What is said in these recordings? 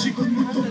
j'ai connu ton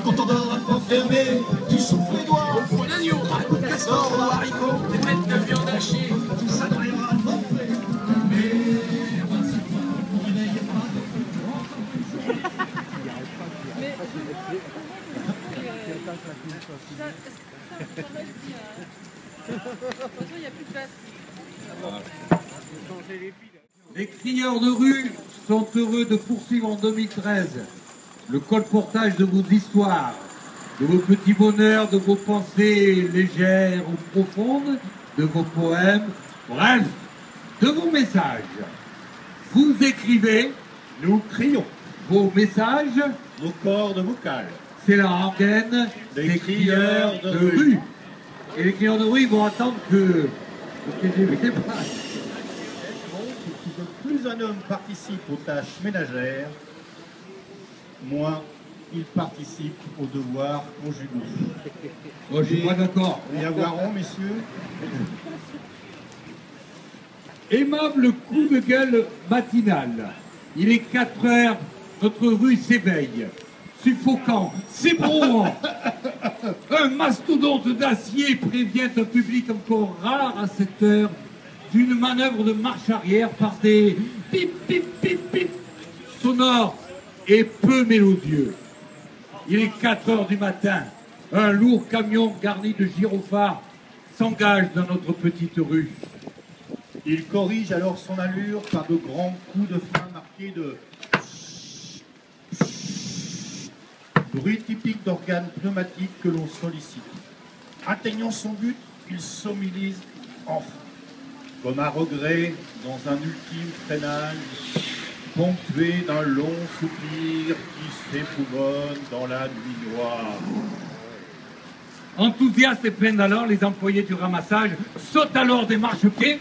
quand on dort enfermé, tu souffles les doigts. Au fond d'agneau, castor ou haricot, des mètres de viande hachée, tout ça dans les bras. Les crieurs de rue sont heureux de poursuivre en 2013 le colportage de vos histoires, de vos petits bonheurs, de vos pensées légères ou profondes, de vos poèmes, bref, de vos messages. Vous écrivez, nous crions, vos messages, nos cordes vocales. C'est la rengaine des crieurs de rue. Et les crieurs de rue, ils vont attendre que le TGV passe. Plus un homme participe aux tâches ménagères, moins il participe aux devoirs conjugaux. Moi, je suis pas d'accord. Et avoir rond, messieurs. Aimable coup de gueule matinal. Il est 4 heures, notre rue s'éveille. Suffocant, c'est bon. Un mastodonte d'acier prévient un public encore rare à cette heure d'une manœuvre de marche arrière par des pip pip pip pip sonores et peu mélodieux. Il est 4 heures du matin. Un lourd camion garni de gyrophares s'engage dans notre petite rue. Il corrige alors son allure par de grands coups de frein marqués de bruit typique d'organes pneumatiques que l'on sollicite. Atteignant son but, il sommelise enfin, comme à regret dans un ultime freinage, ponctué d'un long soupir qui s'époumonne dans la nuit noire. Enthousiastes et pleins d'alors, les employés du ramassage sautent alors des marchepieds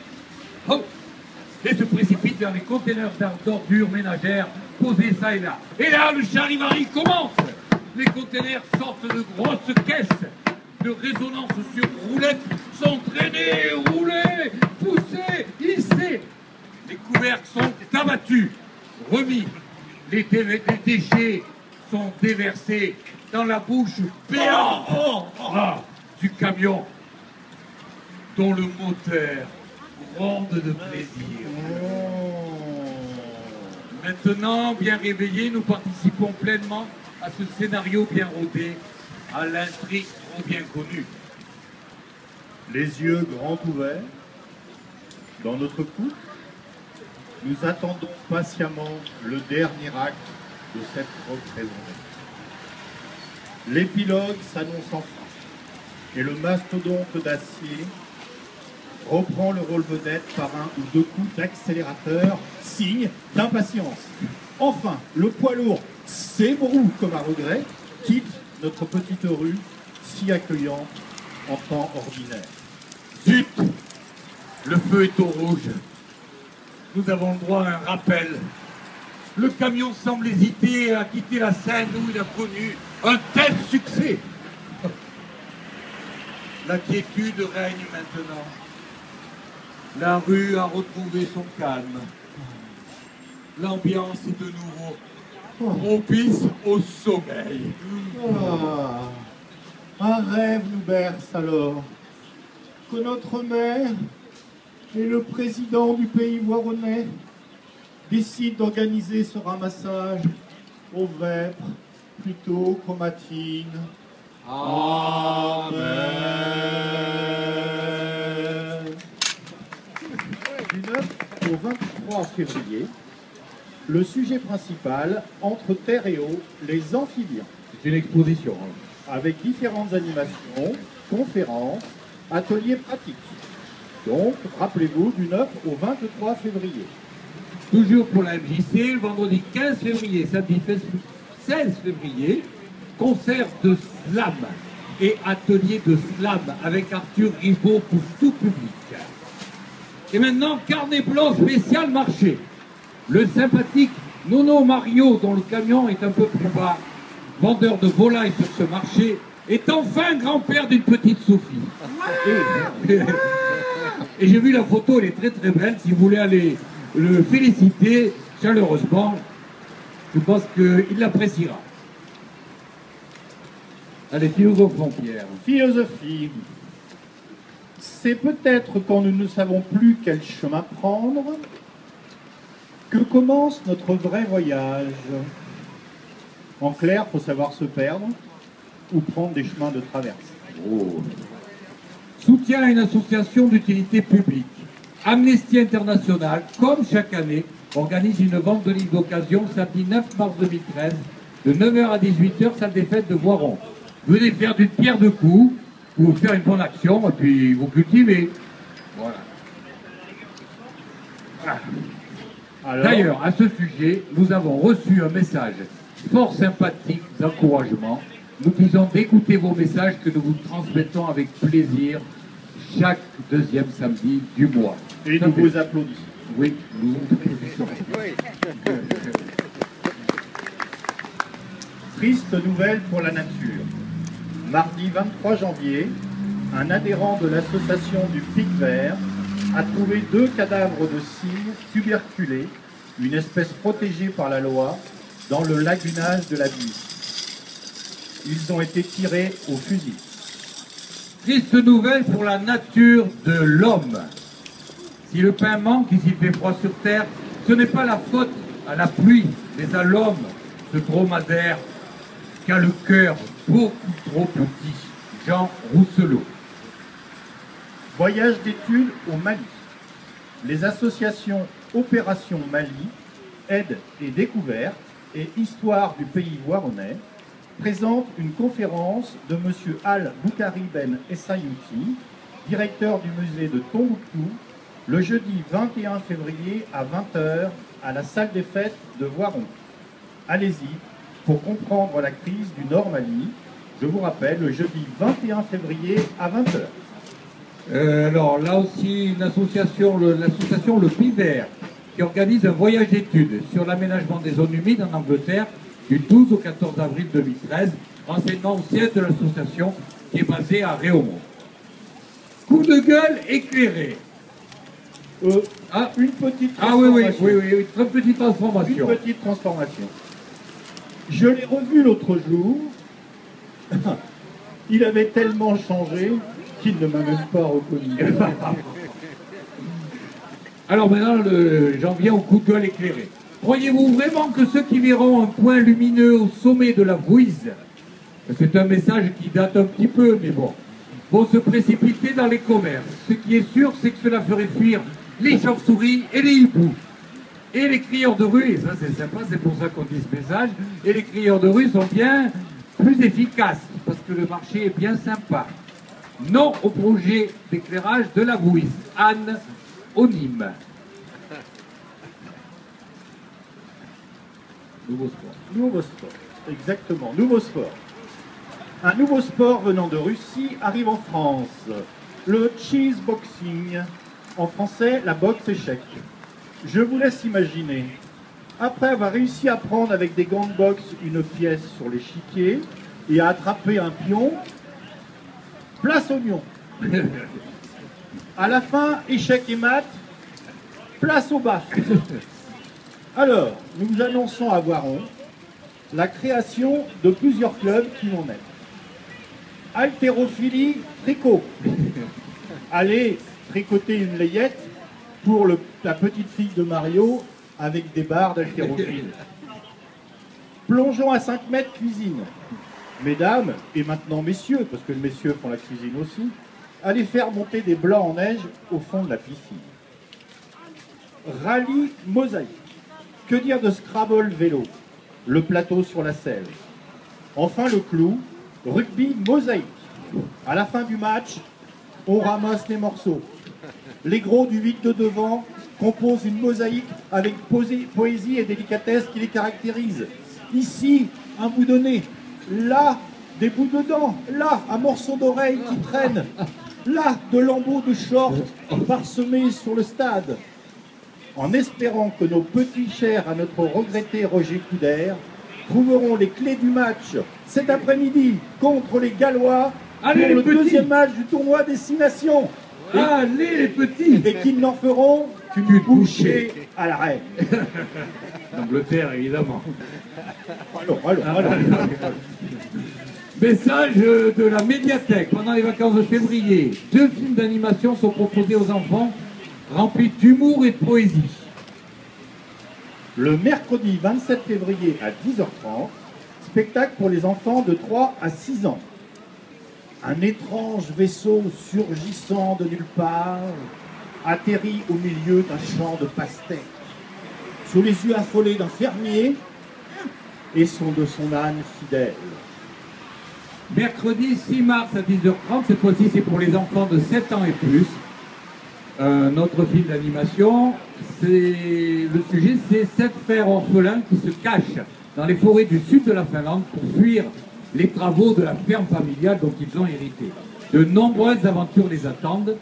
et se précipitent vers les conteneurs d'ordures ménagères posés ça et là. Et là, le charivari commence. Les conteneurs sortent de grosses caisses de résonance sur roulettes, sont traînés, roulés, poussés, hissés. Les couvercles sont abattus, remis. Les déchets sont déversés dans la bouche béante du camion, dont le moteur gronde de plaisir. Maintenant, bien réveillés, nous participons pleinement à ce scénario bien rodé, à l'intrigue trop bien connue. Les yeux grands ouverts, dans notre couple, nous attendons patiemment le dernier acte de cette représentation. L'épilogue s'annonce enfin, et le mastodonte d'acier reprend le rôle vedette par un ou deux coups d'accélérateur, signe d'impatience. Enfin, le poids lourd s'ébroue comme à regret, quitte notre petite rue si accueillante en temps ordinaire. Zut! Le feu est au rouge. Nous avons le droit à un rappel. Le camion semble hésiter à quitter la scène où il a connu un tel succès. La quiétude règne maintenant. La rue a retrouvé son calme. L'ambiance est de nouveau propice au sommeil. Un rêve nous berce alors, que notre maire et le président du pays voironnais décident d'organiser ce ramassage aux vêpres plutôt qu'aux matines. Amen. Du 9 au 23 février, le sujet principal, entre terre et eau, les amphibiens. C'est une exposition. Avec différentes animations, conférences, ateliers pratiques. Donc, rappelez-vous, du 9 au 23 février. Toujours pour la MJC, le vendredi 15 février, samedi 16 février, concert de slam et atelier de slam avec Arthur Ribaud pour tout public. Et maintenant, carnet blanc spécial marché. Le sympathique Nono Mario, dont le camion est un peu plus bas, vendeur de volailles sur ce marché, est enfin grand-père d'une petite Sophie. Et j'ai vu la photo, elle est très très belle. Si vous voulez aller le féliciter chaleureusement, Je pense qu'il l'appréciera. Allez, philosophons, Pierre. Philosophie. C'est peut-être quand nous ne savons plus quel chemin prendre que commence notre vrai voyage. En clair, il faut savoir se perdre ou prendre des chemins de traverse. Oh. Soutien à une association d'utilité publique. Amnesty International, comme chaque année, organise une vente de livres d'occasion samedi 9 mars 2013, de 9h à 18h, salle des fêtes de Voiron. Venez faire d'une pierre deux coups, pour faire une bonne action, et puis vous cultivez. Voilà. Alors, D'ailleurs, à ce sujet, nous avons reçu un message fort sympathique d'encouragement, nous disant d'écouter vos messages que nous vous transmettons avec plaisir chaque deuxième samedi du mois. et Ça nous fait- vous applaudissons. Oui, nous vous applaudissons. Triste nouvelle pour la nature. Mardi 23 janvier, un adhérent de l'association du Pic Vert a trouvé 2 cadavres de cygnes tuberculés, une espèce protégée par la loi, dans le lagunage de la Bise. Ils ont été tirés au fusil. Triste nouvelle pour la nature de l'homme. Si le pain manque et s'il fait froid sur terre, ce n'est pas la faute à la pluie, mais à l'homme, ce dromadaire qui a le cœur beaucoup trop petit. Jean Rousselot. Voyage d'études au Mali. Les associations Opération Mali, Aide et Découverte et Histoire du pays voironnais présentent une conférence de M. Al-Boukari Ben Essayouti, directeur du musée de Tombouctou, le jeudi 21 février à 20h à la salle des fêtes de Voiron. Allez-y pour comprendre la crise du Nord Mali. Je vous rappelle, le jeudi 21 février à 20h. Alors là aussi, une association, l'association Le Pivert, qui organise un voyage d'études sur l'aménagement des zones humides en Angleterre du 12 au 14 avril 2013, renseignement au siège de l'association qui est basée à Réaumont. Coup de gueule éclairé. Une petite Ah oui, transformation. oui, très petite transformation. Une petite transformation. Je l'ai revu l'autre jour. Il avait tellement changé qu'il ne m'a même pas reconnu. Alors maintenant, j'en viens au coup de gueule éclairé. Croyez-vous vraiment que ceux qui verront un point lumineux au sommet de la Vouise, c'est un message qui date un petit peu, mais bon, vont se précipiter dans les commerces? Ce qui est sûr, c'est que cela ferait fuir les chauves-souris et les hiboux. Et les crieurs de rue, et ça c'est sympa, c'est pour ça qu'on dit ce message, et les crieurs de rue sont bien plus efficaces, parce que le marché est bien sympa. Non au projet d'éclairage de la Vouise. Anne Onim. Nouveau sport. Nouveau sport. Exactement, nouveau sport. Un nouveau sport venant de Russie arrive en France. Le cheese boxing. En français, la boxe échec. Je vous laisse imaginer. Après avoir réussi à prendre avec des gants de boxe une pièce sur l'échiquier et à attraper un pion, place oignon. À la fin, échec et mat, place au bas. Alors, nous annonçons à Voiron la création de plusieurs clubs qui vont naître. Haltérophilie, tricot. Allez tricoter une layette pour la petite fille de Mario avec des barres d'haltérophilie. Plongeons à 5 mètres, cuisine. Mesdames, et maintenant messieurs, parce que les messieurs font la cuisine aussi, allez faire monter des blancs en neige au fond de la piscine. Rallye mosaïque. Que dire de Scrabble vélo? Le plateau sur la selle. Enfin le clou, rugby mosaïque. À la fin du match, on ramasse les morceaux. Les gros du vide de devant composent une mosaïque avec poésie et délicatesse qui les caractérise. Ici, un bout de nez. Là, des bouts de dents. Là, un morceau d'oreille qui traîne. Là, de lambeaux de short parsemés sur le stade. En espérant que nos petits chers à notre regretté Roger Coudert trouveront les clés du match cet après-midi contre les Gallois Allez, pour le les petits. deuxième match du tournoi Destination. Allez les petits. et qui n'en feront qu'une bouchée à la reine. L'Angleterre, évidemment. Alors. Message de la médiathèque. Pendant les vacances de février, 2 films d'animation sont proposés aux enfants, remplis d'humour et de poésie. Le mercredi 27 février à 10h30, spectacle pour les enfants de 3 à 6 ans. Un étrange vaisseau surgissant de nulle part atterrit au milieu d'un champ de pastèques, sous les yeux affolés d'un fermier et de son âne fidèle. Mercredi 6 mars à 10h30, cette fois-ci c'est pour les enfants de 7 ans et plus. Un autre film d'animation, le sujet c'est 7 frères orphelins qui se cachent dans les forêts du sud de la Finlande pour fuir les travaux de la ferme familiale dont ils ont hérité. De nombreuses aventures les attendent.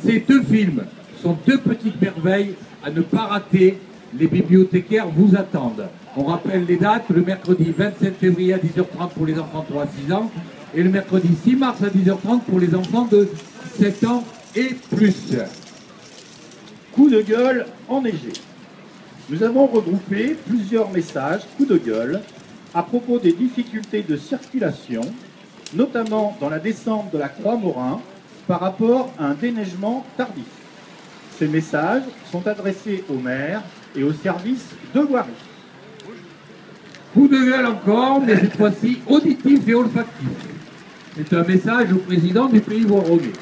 Ces 2 films sont 2 petites merveilles à ne pas rater. Les bibliothécaires vous attendent. On rappelle les dates, le mercredi 27 février à 10h30 pour les enfants de 3 à 6 ans et le mercredi 6 mars à 10h30 pour les enfants de 7 ans et plus. Coup de gueule enneigé. Nous avons regroupé plusieurs messages coup de gueule à propos des difficultés de circulation, notamment dans la descente de la Croix-Morin par rapport à un déneigement tardif. Ces messages sont adressés aux maires et aux services de voirie. Coup de gueule encore, mais cette fois-ci auditif et olfactif. C'est un message au président du pays Voironnais.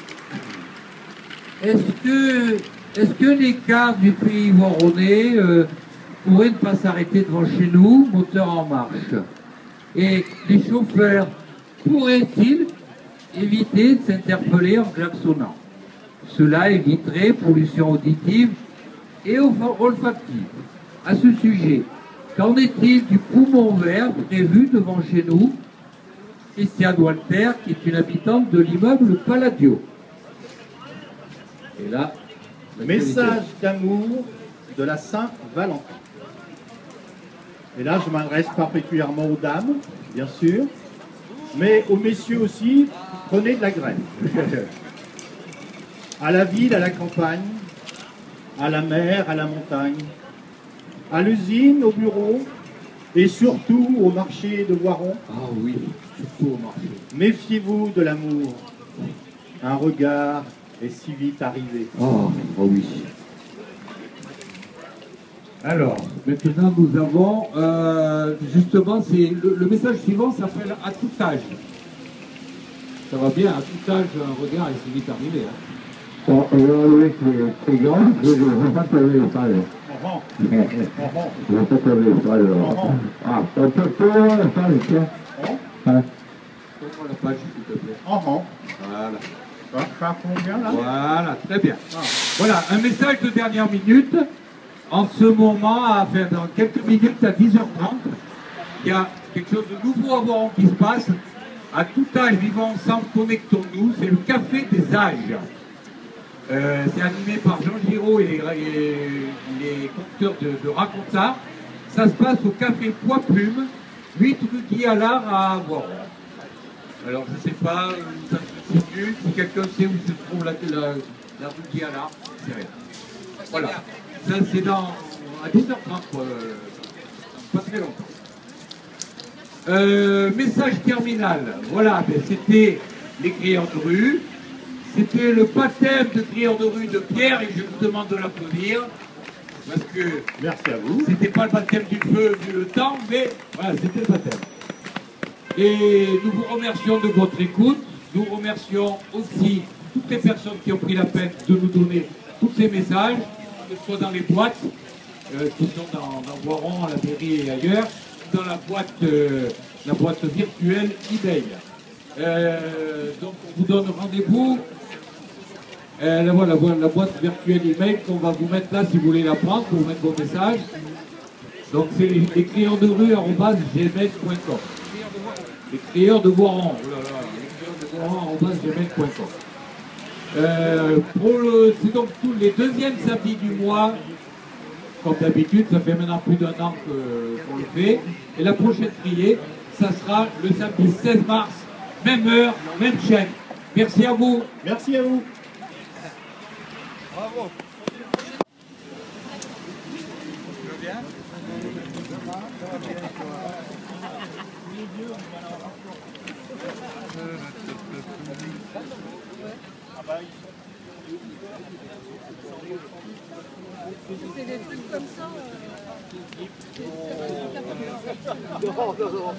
Est-ce que les cars du pays Voironnais pourraient ne pas s'arrêter devant chez nous, moteur en marche? Et les chauffeurs pourraient-ils éviter de s'interpeller en klaxonnant? Cela éviterait pollution auditive et olfactive. À ce sujet, qu'en est-il du poumon vert prévu devant chez nous? Christiane Walter, qui est une habitante de l'immeuble Palladio. Et là, Message d'amour de la Saint-Valentin. Et là, je m'adresse particulièrement aux dames, bien sûr, mais aux messieurs aussi, prenez de la graine. À la ville, à la campagne, à la mer, à la montagne, à l'usine, au bureau, et surtout au marché de Voiron. Ah oui, surtout au marché. Méfiez-vous de l'amour. Un regard est si vite arrivé. Oh oui. Alors, maintenant nous avons, justement, c'est le message suivant s'appelle « À tout âge ». Ça va bien, à tout âge, un regard est si vite arrivé. Hein. Prends la page, s'il te plaît. Voilà. Ça combien là? Voilà, très bien. Voilà, un message de dernière minute. En ce moment, dans quelques minutes, à 10h30, il y a quelque chose de nouveau à voir qui se passe. À tout âge, vivons ensemble, connectons-nous. C'est le Café des âges. C'est animé par Jean Giraud et les conducteurs de Raconta. Ça se passe au Café Poids Plume, 8 rue Guy Allard à Voiron. Alors je ne sais pas où ça se situe, si quelqu'un sait où se trouve la rue Guy Allard, c'est rien. Voilà, ça c'est à 10h30, pas très longtemps. Message terminal, voilà, ben, c'était les crieurs de rue. C'était le baptême de crieur de rue de Pierre et je vous demande de l'applaudir parce que merci à vous. C'était pas le baptême du feu vu le temps, mais voilà, c'était le baptême. Et nous vous remercions de votre écoute. Nous remercions aussi toutes les personnes qui ont pris la peine de nous donner tous ces messages, que ce soit dans les boîtes qui sont dans Voiron, à la mairie et ailleurs, dans la boîte virtuelle eBay. Donc on vous donne rendez-vous. La boîte virtuelle email qu'on va vous mettre là si vous voulez la prendre pour mettre vos messages. Donc c'est les crieurs de rue @gmail.com. Les crieurs de Voiron. @gmail.com. C'est donc tous les deuxièmes samedis du mois. Comme d'habitude, ça fait maintenant plus d'un an qu'on le fait. Et la prochaine criée, ça sera le samedi 16 mars, même heure, même chaîne. Merci à vous. Merci à vous. bravo. C'est des trucs comme ça. Non, non, non.